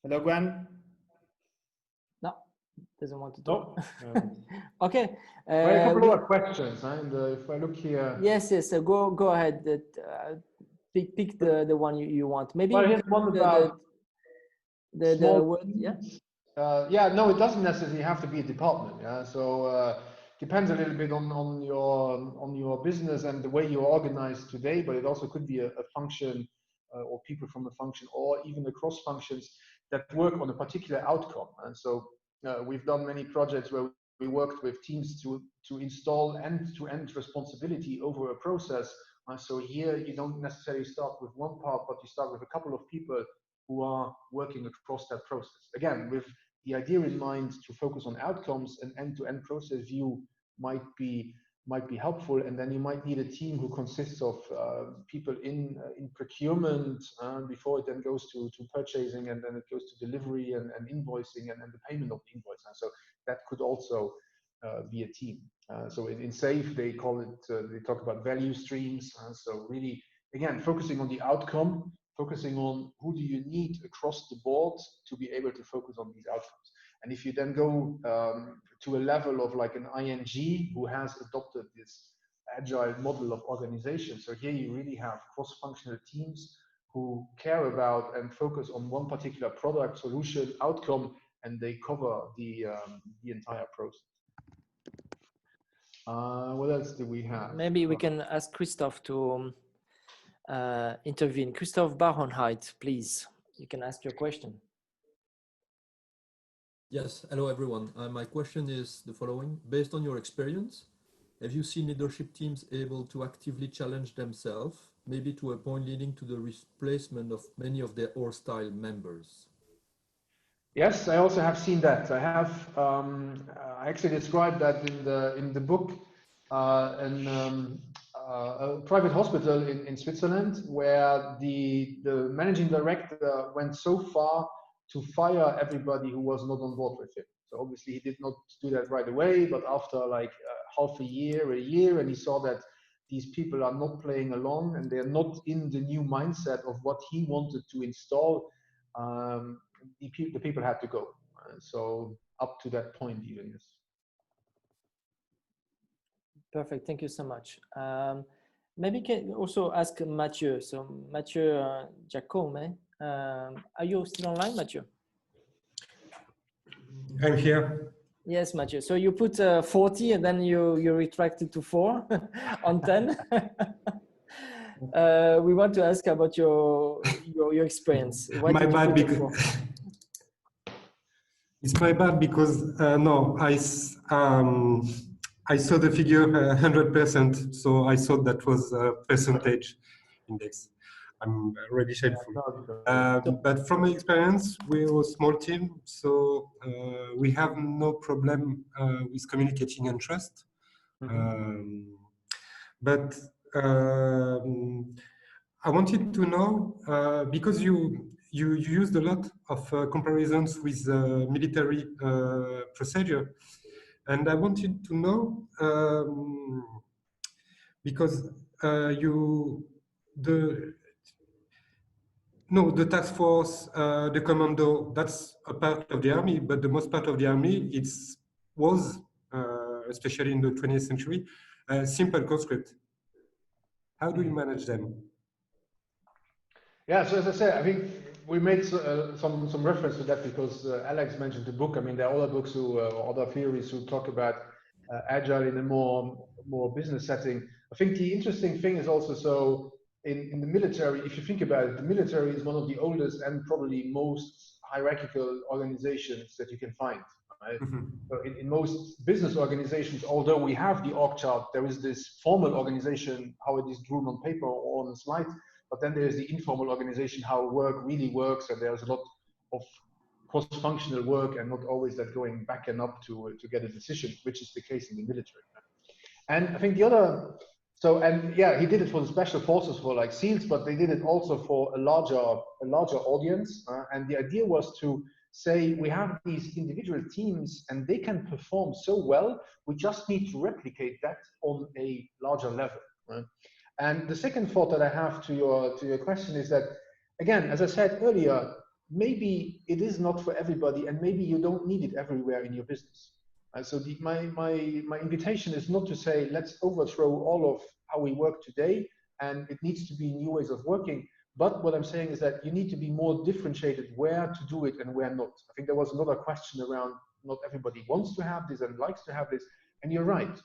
Speaker 1: Hello, Gwen.
Speaker 2: No, doesn't want to talk.
Speaker 3: No.
Speaker 2: Okay.
Speaker 3: A couple of questions, and if I look here.
Speaker 2: Yes. So go ahead. Pick the one you want. Maybe
Speaker 3: well, here's one about
Speaker 2: the word. Yeah.
Speaker 3: No, it doesn't necessarily have to be a department. Yeah. So depends a little bit on your business and the way you're organized today, but it also could be a function or people from a function, or even across functions that work on a particular outcome. And so we've done many projects where we worked with teams to install end-to-end responsibility over a process. So here you don't necessarily start with one part, but you start with a couple of people who are working across that process. Again, with the idea in mind to focus on outcomes, an end-to-end process view might be might be helpful. And then you might need a team who consists of people in procurement before it then goes to purchasing, and then it goes to delivery and invoicing and the payment of the invoice. So that could also be a team. So in SAFe, they call it, they talk about value streams. So really, again, focusing on the outcome, focusing on who do you need across the board to be able to focus on these outcomes. And if you then go to a level of like an ING who has adopted this agile model of organization, so here you really have cross-functional teams who care about and focus on one particular product, solution, outcome, and they cover the entire process. What else do we have?
Speaker 2: Maybe we can ask Christoph to intervene. Christoph Baronheit, please. You can ask your question.
Speaker 4: Yes, hello everyone. My question is the following. Based on your experience, have you seen leadership teams able to actively challenge themselves, maybe to a point leading to the replacement of many of their old style members?
Speaker 3: Yes, I also have seen that. I have I actually described that in the book, a private hospital in Switzerland, where the managing director went so far to fire everybody who was not on board with him. So obviously he did not do that right away, but after like half a year, and he saw that these people are not playing along and they're not in the new mindset of what he wanted to install, the people had to go. So up to that point even, yes.
Speaker 2: Perfect, thank you so much. Maybe can also ask Mathieu. So Mathieu Giacome, are you still online, Mathieu?
Speaker 5: I'm here.
Speaker 2: Yes, Mathieu. So you put 40 and then you retracted to 4 on 10. We want to ask about your experience. Why
Speaker 5: My bad, because it's my bad because no, I saw the figure 100%, so I thought that was a percentage index. I'm really shameful. But from my experience, we're a small team, so we have no problem with communicating and trust. But I wanted to know, because you used a lot of comparisons with military procedure, and I wanted to know, because the task force, the commando, that's a part of the army, but the most part of the army, was, especially in the 20th century, simple conscript. How do you manage them?
Speaker 3: Yeah, so as I said, I think we made some reference to that because Alex mentioned the book. I mean, there are other books or other theories who talk about agile in a more business setting. I think the interesting thing is also, so in the military, if you think about it, the military is one of the oldest and probably most hierarchical organizations that you can find. Right? So in most business organizations, although we have the org chart, there is this formal organization, how it is drawn on paper or on a slide, but then there's the informal organization, how work really works, and there's a lot of cross-functional work and not always that going back and up to get a decision, which is the case in the military. And I think the other, and yeah, he did it for the special forces, for like SEALs, but they did it also for a larger audience. And the idea was to say, we have these individual teams and they can perform so well, we just need to replicate that on a larger level. Right? And the second thought that I have to your question is that, again, as I said earlier, maybe it is not for everybody, and maybe you don't need it everywhere in your business. So my invitation is not to say, let's overthrow all of how we work today, and it needs to be new ways of working. But what I'm saying is that you need to be more differentiated where to do it and where not. I think there was another question around not everybody wants to have this and likes to have this, and you're right.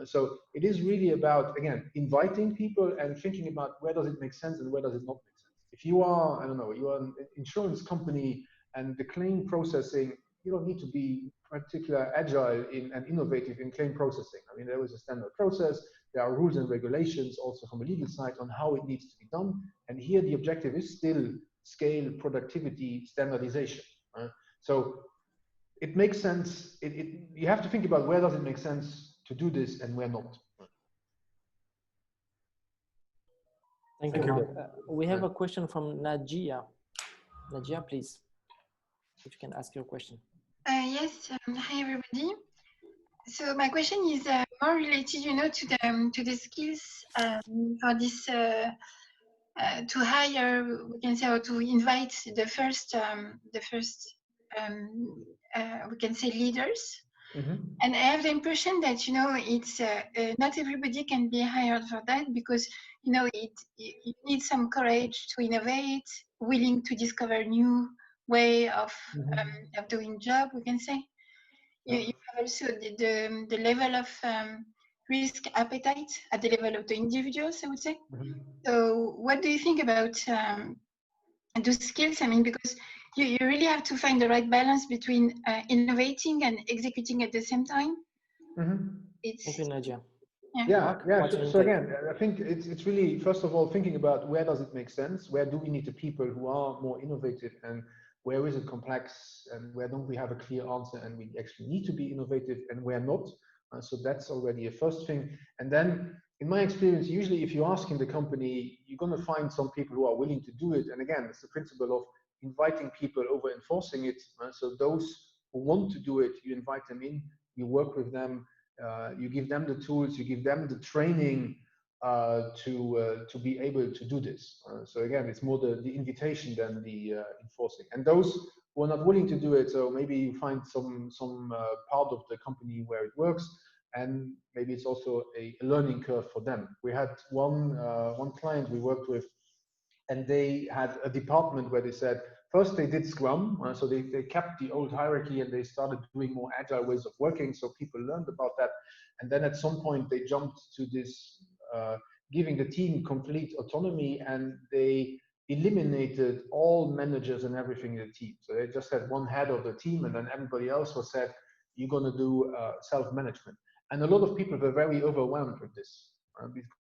Speaker 3: So it is really about, again, inviting people and thinking about where does it make sense and where does it not make sense. If you are, I don't know, you are an insurance company and the claim processing, you don't need to be particularly agile and innovative in claim processing. I mean, there is a standard process. There are rules and regulations also from a legal side on how it needs to be done. And here the objective is still scale, productivity, standardization. So it makes sense. You have to think about where does it make sense to do this and where not.
Speaker 2: Thank you, Mark. We have a question from Najia. Najia, please, if you can ask your question.
Speaker 6: Yes, hi everybody. So my question is more related, to the skills for this to hire, we can say, or to invite the first we can say leaders.
Speaker 3: Mm-hmm.
Speaker 6: And I have the impression that it's not everybody can be hired for that, because it needs some courage to innovate, willing to discover new way of doing job, we can say. You have also the level of risk appetite at the level of the individuals, I would say. So what do you think about those skills? I mean, because you really have to find the right balance between innovating and executing at the same time.
Speaker 2: Thank you, Nadia.
Speaker 3: Yeah. So again, I think it's really, first of all, thinking about where does it make sense? Where do we need the people who are more innovative, and where is it complex, and where don't we have a clear answer and we actually need to be innovative, and where not? So that's already a first thing. And then, in my experience, usually if you ask in the company, you're going to find some people who are willing to do it. And again, it's the principle of inviting people over enforcing it. So those who want to do it, you invite them in, you work with them, you give them the tools, you give them the training to be able to do this. So again, it's more the invitation than the enforcing. And those who are not willing to do it, so maybe you find some part of the company where it works, and maybe it's also a learning curve for them. We had one client we worked with, and they had a department where they said, first they did Scrum, so they kept the old hierarchy and they started doing more agile ways of working, so people learned about that. And then at some point they jumped to this giving the team complete autonomy, and they eliminated all managers and everything in the team. So they just had one head of the team, and then everybody else was said, you're going to do self-management. And a lot of people were very overwhelmed with this,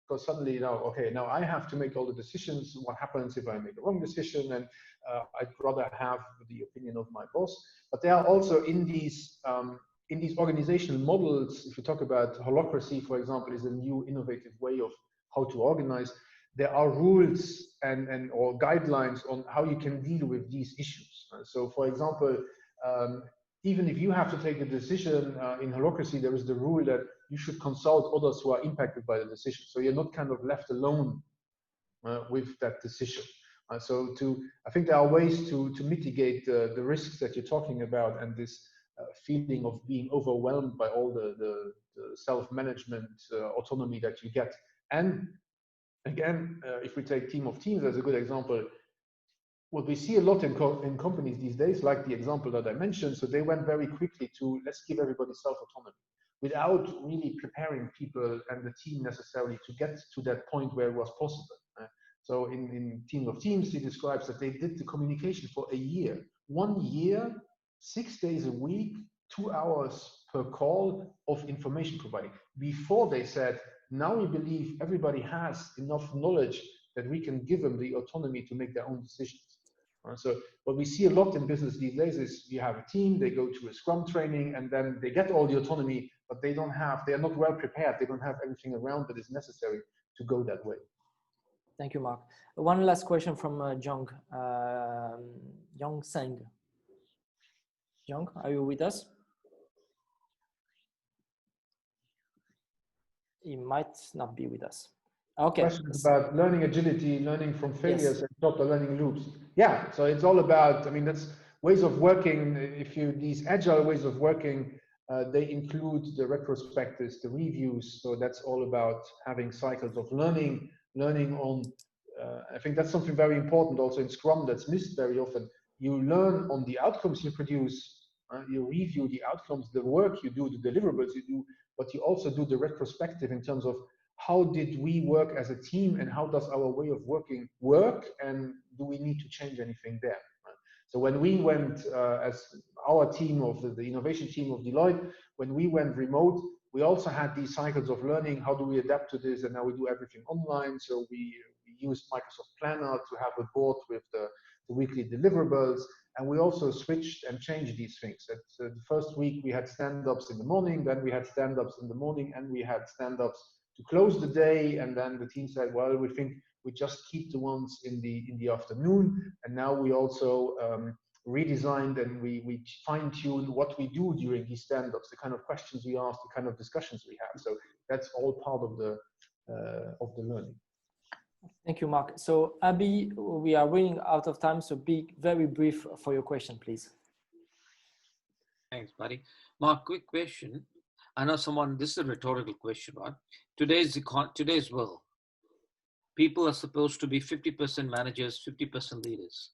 Speaker 3: because suddenly now I have to make all the decisions. What happens if I make a wrong decision? And I'd rather have the opinion of my boss. But there are also in these organizational models, if you talk about holacracy, for example, is a new innovative way of how to organize. There are rules and or guidelines on how you can deal with these issues. So, for example, even if you have to take a decision in holacracy, there is the rule that you should consult others who are impacted by the decision. So you're not kind of left alone with that decision. So I think there are ways to mitigate the risks that you're talking about, and this feeling of being overwhelmed by all the self-management autonomy that you get. And again, if we take team of teams as a good example, what we see a lot in companies these days, like the example that I mentioned, so they went very quickly to let's give everybody self-autonomy without really preparing people and the team necessarily to get to that point where it was possible. So in Team of Teams, he describes that they did the communication for a year. 1 year, 6 days a week, 2 hours per call of information providing. Before they said, now we believe everybody has enough knowledge that we can give them the autonomy to make their own decisions. So what we see a lot in business these days is you have a team, they go to a Scrum training, and then they get all the autonomy, but they are not well prepared. They don't have everything around that is necessary to go that way.
Speaker 2: Thank you, Mark. One last question from Jung Seng. Jung, are you with us? He might not be with us. Okay.
Speaker 3: Questions about learning agility, learning from failures, yes, and stop the learning loops. Yeah, so it's all about, I mean, that's ways of working. These agile ways of working, they include the retrospectives, the reviews. So that's all about having cycles of learning on, I think that's something very important also in Scrum that's missed very often. You learn on the outcomes you produce, you review the outcomes, the work you do, the deliverables you do, but you also do the retrospective in terms of how did we work as a team and how does our way of working work, and do we need to change anything there? So when we went as our team of the innovation team of Deloitte, when we went remote, we also had these cycles of learning. How do we adapt to this? And now we do everything online. So we used Microsoft Planner to have a board with the weekly deliverables. And we also switched and changed these things. The first week we had stand-ups in the morning, then we had stand-ups in the morning, and we had stand-ups to close the day. And then the team said, well, we think we just keep the ones in the afternoon. And now we also redesigned and we fine-tuned what we do during these stand-ups, the kind of questions we ask, the kind of discussions we have. So that's all part of the learning.
Speaker 2: Thank you, Marc. So Abby, we are running out of time, so be very brief for your question, please.
Speaker 7: Thanks, buddy. Marc, quick question. I know this is a rhetorical question, right? Today's world, people are supposed to be 50% managers, 50% leaders.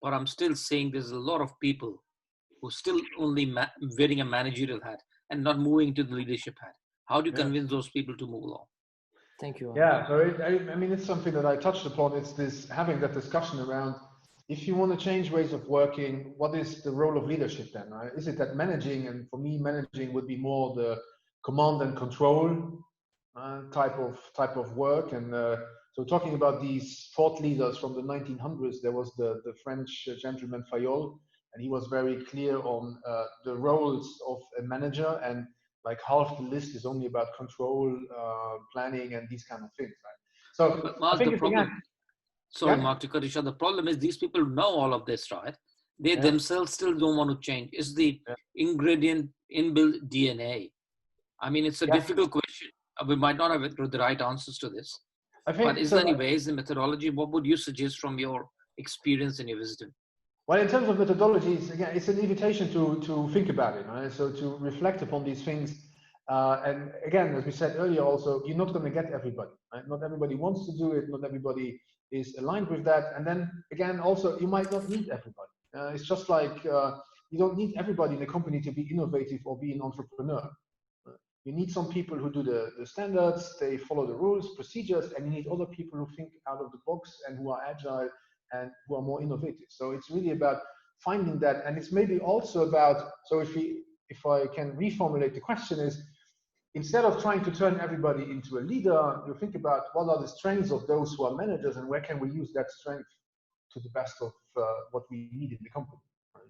Speaker 7: But I'm still saying there's a lot of people who are still only wearing a managerial hat and not moving to the leadership hat. How do you convince those people to move along?
Speaker 2: Thank you.
Speaker 3: Yeah, so I mean, it's something that I touched upon. It's this having that discussion around, if you want to change ways of working, what is the role of leadership then? Right? Is it that managing? And for me, managing would be more the command and control type of work. And so talking about these thought leaders from the 1900s, there was the French gentleman Fayol, and he was very clear on the roles of a manager, and like half the list is only about control, planning, and these kind of things, right? So
Speaker 7: but Marc,
Speaker 3: I think
Speaker 7: sorry, Marc, to cut you short. The problem is these people know all of this, right? They themselves still don't want to change. It's the ingredient inbuilt DNA. I mean, it's a difficult question. We might not have the right answers to this. But is there any ways, the methodology, what would you suggest from your experience and your wisdom?
Speaker 3: Well, in terms of methodologies, again, it's an invitation to think about it, right? So to reflect upon these things. And again, as we said earlier, also, you're not going to get everybody, right? Not everybody wants to do it. Not everybody is aligned with that. And then again, also, you might not need everybody. It's just like you don't need everybody in the company to be innovative or be an entrepreneur. You need some people who do the standards, they follow the rules, procedures, and you need other people who think out of the box and who are agile and who are more innovative. So it's really about finding that. And it's maybe also about, so if I can reformulate the question, is instead of trying to turn everybody into a leader, you think about what are the strengths of those who are managers and where can we use that strength to the best of what we need in the company. Right?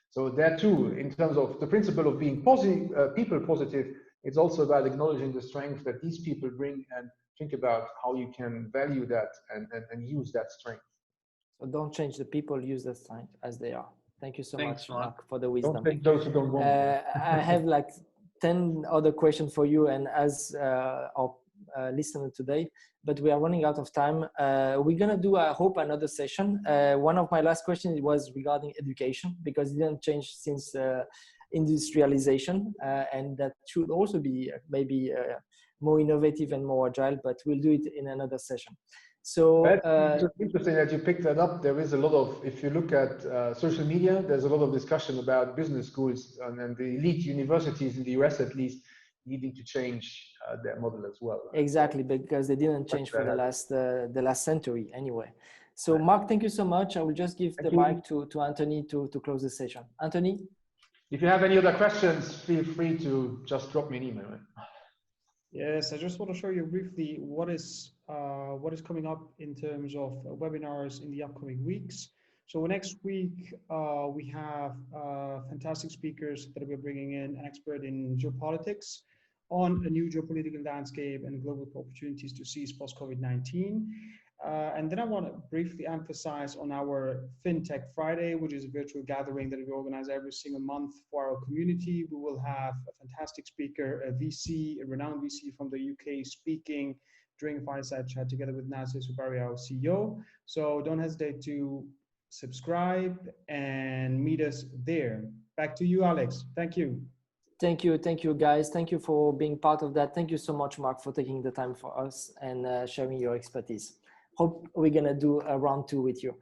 Speaker 3: So there too, in terms of the principle of being people positive, it's also about acknowledging the strength that these people bring and think about how you can value that and use that strength.
Speaker 2: So don't change the people, use the strength as they are. Thank you so much, Marc, for the
Speaker 3: Don't
Speaker 2: wisdom.
Speaker 3: take those who don't want
Speaker 2: I have like 10 other questions for you and as our listener today, but we are running out of time. We're going to do, I hope, another session. One of my last questions was regarding education, because it didn't change since industrialization, and that should also be maybe more innovative and more agile, but we'll do it in another session. So
Speaker 3: it's interesting that you picked that up. There is a lot of, if you look at social media, there's a lot of discussion about business schools and the elite universities in the US, at least, needing to change their model as well. Right?
Speaker 2: Exactly, because they didn't change for the last century anyway. So Marc, thank you so much. I will just give the mic to Anthony to close the session. Anthony?
Speaker 3: If you have any other questions, feel free to just drop me an email. Right?
Speaker 1: Yes, I just want to show you briefly what is coming up in terms of webinars in the upcoming weeks. So next week, we have fantastic speakers that we're bringing in, an expert in geopolitics on a new geopolitical landscape and global opportunities to seize post-COVID-19. And then I want to briefly emphasize on our FinTech Friday, which is a virtual gathering that we organize every single month for our community. We will have a fantastic speaker, a VC, a renowned VC from the UK, speaking during a fireside chat together with Nasir Subari, our CEO. So don't hesitate to subscribe and meet us there. Back to you, Alex. Thank you.
Speaker 2: Thank you, guys. Thank you for being part of that. Thank you so much, Marc, for taking the time for us and sharing your expertise. Hope we're gonna do a round 2 with you.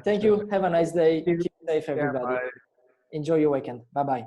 Speaker 2: Thank you. Have a nice day. Keep safe, everybody. Enjoy your weekend. Bye-bye.